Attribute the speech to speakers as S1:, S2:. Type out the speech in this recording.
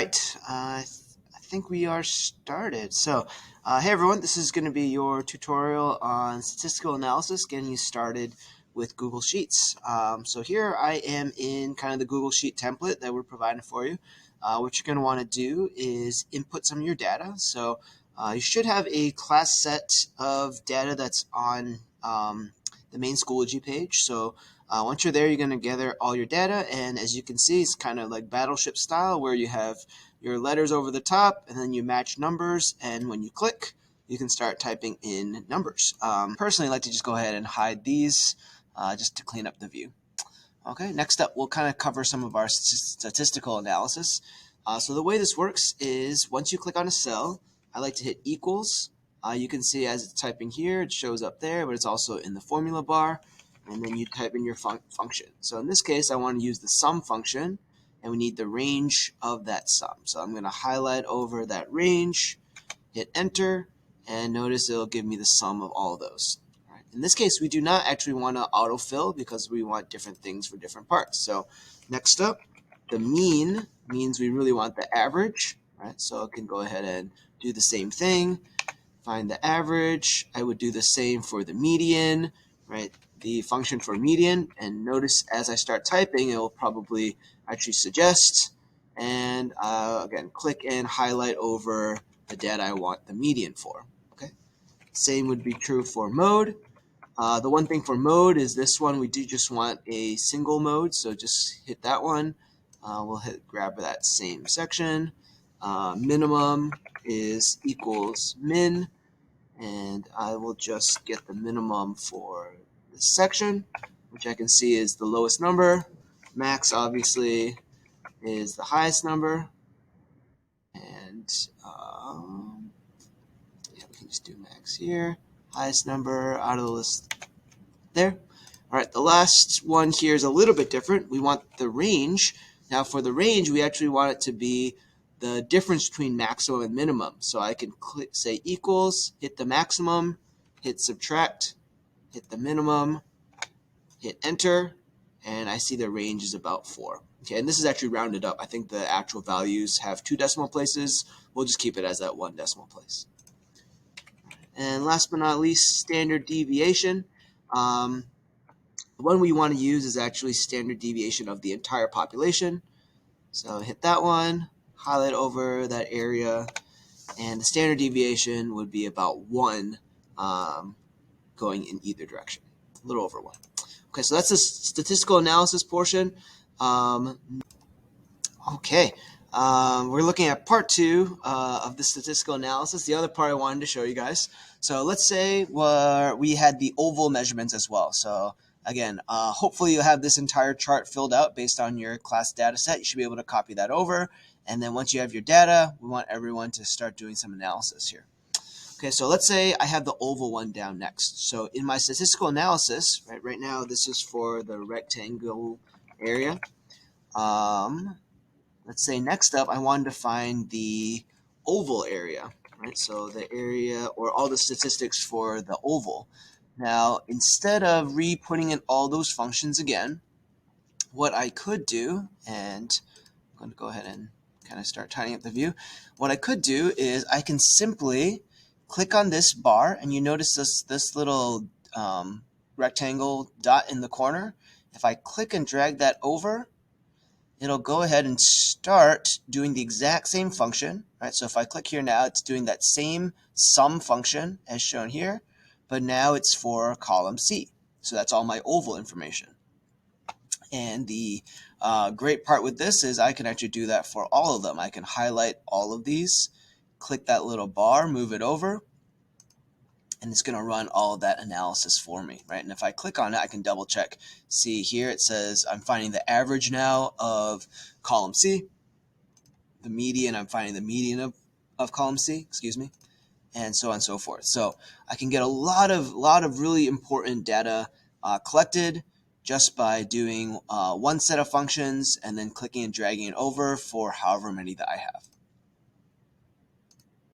S1: Right, I think we are started. Hey everyone, this is going to be your tutorial on statistical analysis, getting you started with Google Sheets. So here I am in kind of the Google Sheet template that we're providing for you. What you're going to want to do is input some of your data. You should have a class set of data that's on the main Schoology page. Once you're there, you're going to gather all your data, and as you can see, it's kind of like battleship style where you have your letters over the top and then you match numbers, and when you click, you can start typing in numbers. Personally, I like to just go ahead and hide these just to clean up the view. Okay, next up, we'll kind of cover some of our statistical analysis. So the way this works is once you click on a cell, I like to hit equals. You can see as it's typing here, it shows up there, but it's also in the formula bar. And then you type in your function. So in this case, I want to use the sum function, and we need the range of that sum. So I'm going to highlight over that range, hit enter, and notice it'll give me the sum of all of those. In this case, we do not actually want to autofill because we want different things for different parts. So next up, the mean means we really want the average. Right? So I can go ahead and do the same thing. Find the average. I would do the same for the median, right? The function for median, and notice as I start typing, it will probably actually suggest, and again, click and highlight over the data I want the median for. Okay. Same would be true for mode. The one thing for mode is this one, we do just want a single mode, so just hit that one. We'll grab that same section. Minimum is equals min, and I will just get the minimum for this section, which I can see is the lowest number. Max obviously is the highest number, and yeah, we can just do max here. Highest number out of the list there. All right, the last one here is a little bit different. We want the range. Now for the range, we actually want it to be the difference between maximum and minimum. So I can say equals, hit the maximum, hit subtract, hit the minimum, hit enter, and I see the range is about 4. Okay, and this is actually rounded up. I think the actual values have 2 decimal places. We'll just keep it as that 1 decimal place. And last but not least, standard deviation. The one we want to use is actually standard deviation of the entire population. So hit that one, highlight over that area, and the standard deviation would be about 1 going in either direction, a little over 1. Okay, so that's the statistical analysis portion. Okay, we're looking at part 2 of the statistical analysis. The other part I wanted to show you guys. So let's say we had the oval measurements as well. So again, hopefully you'll have this entire chart filled out based on your class data set. You should be able to copy that over. And then once you have your data, we want everyone to start doing some analysis here. Okay, so let's say I have the oval one down next. So in my statistical analysis, right now this is for the rectangle area. Let's say next up I wanted to find the oval area, right? So the area or all the statistics for the oval. Now, instead of re-putting in all those functions again, what I could do, and I'm going to go ahead and kind of start tidying up the view. What I could do is I can simply click on this bar, and you notice this little rectangle dot in the corner. If I click and drag that over, it'll go ahead and start doing the exact same function. Right? So if I click here now, it's doing that same sum function as shown here, but now it's for column C. So that's all my oval information. And the great part with this is I can actually do that for all of them. I can highlight all of these, click that little bar, move it over, and it's going to run all of that analysis for me, right? And if I click on it, I can double check. See here, it says I'm finding the average now of column C. The median, I'm finding the median of column C, excuse me, and so on and so forth. So I can get a lot of really important data collected just by doing one set of functions and then clicking and dragging it over for however many that I have.